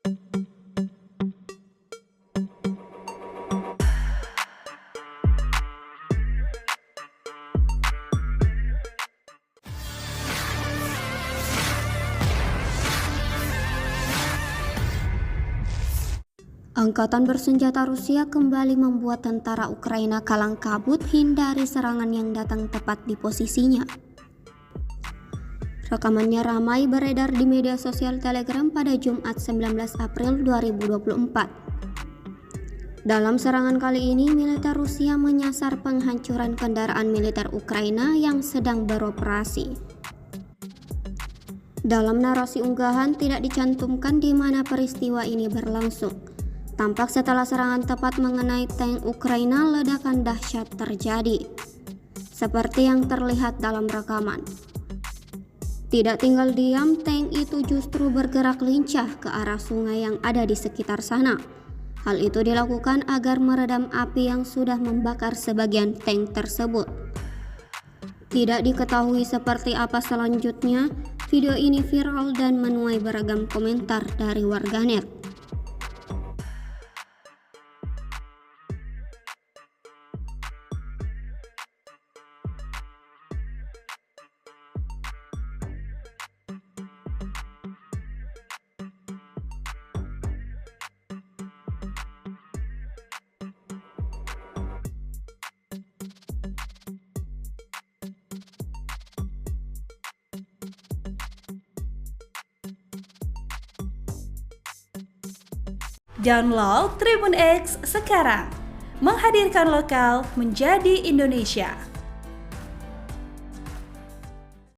Angkatan bersenjata Rusia kembali membuat tentara Ukraina kalang kabut hindari serangan yang datang tepat di posisinya. Rekamannya ramai beredar di media sosial Telegram pada Jumat 19 April 2024. Dalam serangan kali ini, militer Rusia menyasar penghancuran kendaraan militer Ukraina yang sedang beroperasi. Dalam narasi unggahan tidak dicantumkan di mana peristiwa ini berlangsung. Tampak setelah serangan tepat mengenai tank Ukraina, ledakan dahsyat terjadi, seperti yang terlihat dalam rekaman. Tidak tinggal diam, tank itu justru bergerak lincah ke arah sungai yang ada di sekitar sana. Hal itu dilakukan agar meredam api yang sudah membakar sebagian tank tersebut. Tidak diketahui seperti apa selanjutnya. Video ini viral dan menuai beragam komentar dari warganet. Download Tribun X sekarang, menghadirkan lokal menjadi Indonesia.